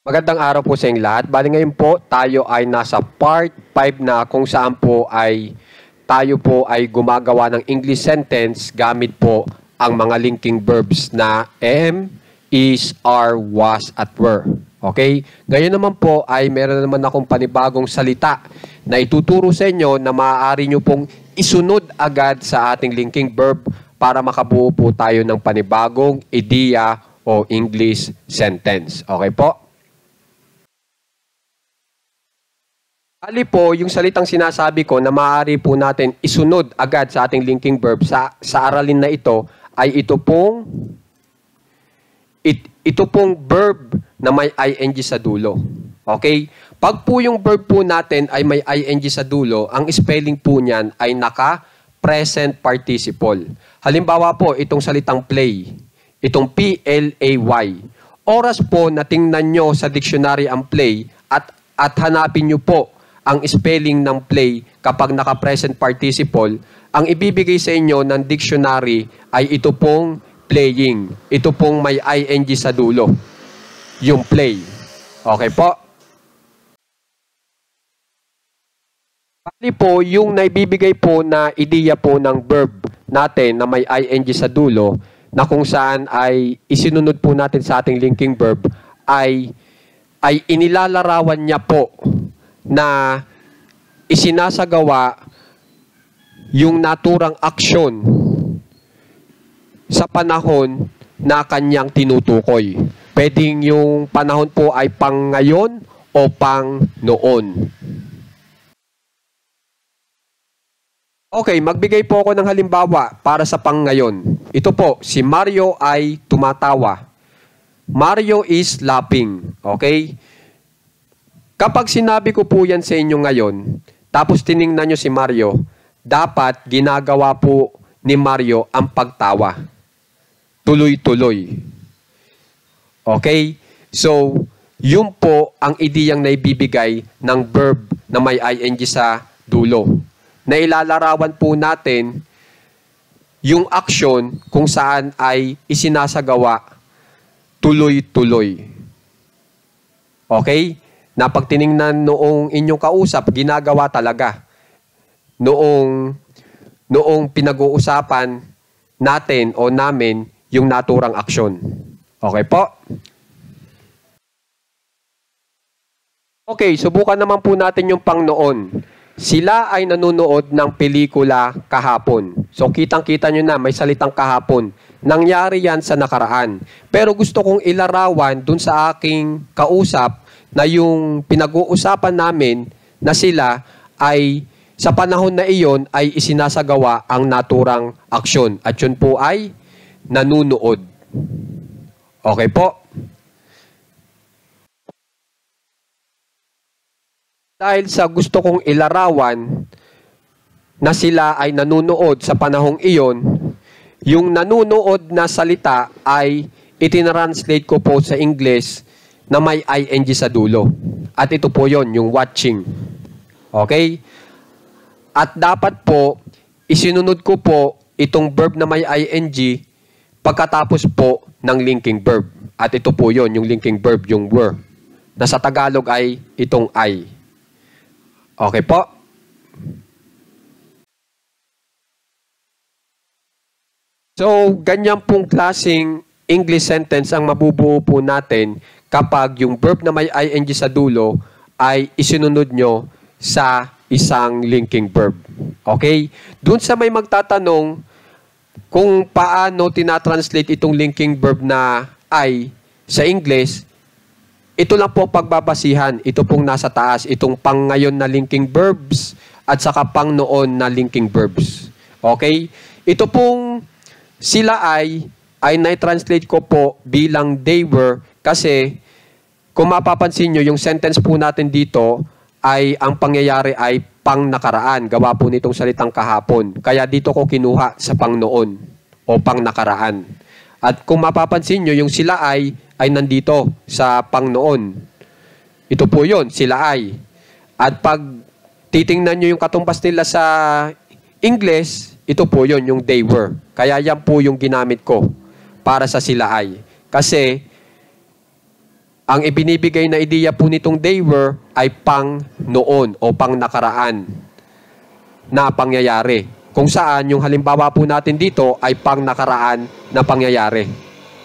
Magandang araw po sa inyong lahat. Bali ngayon po, tayo ay nasa part 5 na kung saan po ay tayo po ay gumagawa ng English sentence gamit po ang mga linking verbs na am, is, are, was, at were. Okay? Ngayon naman po ay meron naman akong panibagong salita na ituturo sa inyo na maaari nyo pong isunod agad sa ating linking verb para makabuo po tayo ng panibagong ideya o English sentence. Okay po? Bali po, yung salitang sinasabi ko na maaari po natin isunod agad sa ating linking verb sa aralin na ito ay ito pong verb na may ing sa dulo. Okay? Pag po yung verb po natin ay may ing sa dulo, ang spelling po niyan ay naka-present participle. Halimbawa po, itong salitang play, itong P-L-A-Y. Oras po na tingnan nyo sa dictionary ang play at hanapin nyo po ang spelling ng play kapag naka-present participle, ang ibibigay sa inyo ng dictionary ay ito pong playing. Ito pong may ing sa dulo. Yung play. Okay po? Bali po, yung naibibigay po na ideya po ng verb natin na may ing sa dulo, na kung saan ay isinunod po natin sa ating linking verb, ay inilalarawan niya po na isinasagawa yung naturang aksyon sa panahon na kanyang tinutukoy. Pwedeng yung panahon po ay pang ngayon o pang noon. Okay, magbigay po ako ng halimbawa para sa pang ngayon. Ito po, si Mario ay tumatawa. Mario is laughing. Okay? Kapag sinabi ko po yan sa inyo ngayon, tapos tiningnan nyo si Mario, dapat ginagawa po ni Mario ang pagtawa. Tuloy-tuloy. Okay? So, yun po ang ideyang naibibigay ng verb na may ing sa dulo. Na ilalarawan po natin yung action kung saan ay isinasagawa tuloy-tuloy. Okay? Na pag tiningnan noong inyong kausap, ginagawa talaga. Noong pinag-uusapan natin o namin yung naturang aksyon. Okay po? Okay, subukan naman po natin yung pang noon. Sila ay nanonood ng pelikula kahapon. So kitang-kita nyo na may salitang kahapon. Nangyari yan sa nakaraan. Pero gusto kong ilarawan dun sa aking kausap na yung pinag-uusapan namin na sila ay sa panahon na iyon ay isinasagawa ang naturang aksyon. At yun po ay nanunood. Okay po? Dahil sa gusto kong ilarawan na sila ay nanunood sa panahong iyon, yung nanunood na salita ay itinranslate ko po sa English na may ing sa dulo. At ito po yon, yung watching. Okay? At dapat po, isinunod ko po itong verb na may ing pagkatapos po ng linking verb. At ito po yon, yung linking verb, yung were. Na sa Tagalog ay itong I. Okay po? So, ganyan pong klaseng English sentence ang mabubuo po natin kapag yung verb na may ing sa dulo ay isinunod nyo sa isang linking verb. Okay? Doon sa may magtatanong kung paano tinatranslate itong linking verb na I sa English, ito lang po pagbabasihan. Ito pong nasa taas, itong pang ngayon na linking verbs at saka pang noon na linking verbs. Okay? Ito pong sila ay na-translate ko po bilang they were kasi kung mapapansin nyo, yung sentence po natin dito ay ang pangyayari ay pang nakaraan. Gawa po nitong salitang kahapon. Kaya dito ko kinuha sa pang noon o pang nakaraan. At kung mapapansin nyo, yung sila ay nandito sa pang noon. Ito po yun, sila ay. At pag titingnan nyo yung katumbas nila sa English, ito po yun, yung they were. Kaya yan po yung ginamit ko para sa sila ay. Kasi ang ibinibigay na ideya po nitong they were ay pang noon o pang nakaraan na pangyayari. Kung saan yung halimbawa po natin dito ay pang nakaraan na pangyayari.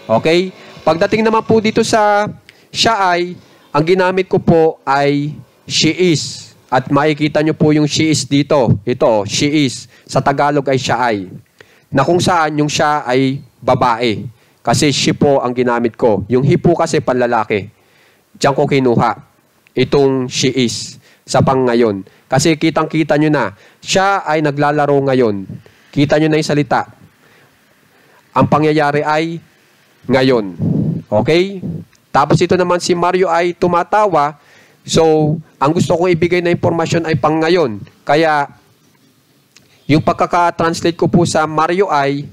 Okay? Pagdating naman po dito sa siya ay, ang ginamit ko po ay she is. At makikita nyo po yung she is dito. Ito, she is. Sa Tagalog ay siya ay. Na kung saan yung siya ay babae. Kasi she po ang ginamit ko. Yung he po kasi panlalaki. Diyan ko kinuha. Itong she is. Sa pang ngayon. Kasi kitang-kita nyo na. Siya ay naglalaro ngayon. Kita nyo na yung salita. Ang pangyayari ay ngayon. Okay? Tapos ito naman si Mario ay tumatawa. So, ang gusto kong ibigay na impormasyon ay pang ngayon. Kaya, yung pagkaka-translate ko po sa Mario ay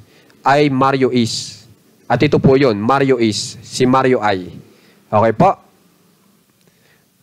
Mario is. At ito po yun, Mario is. Si Mario ay. Okay po?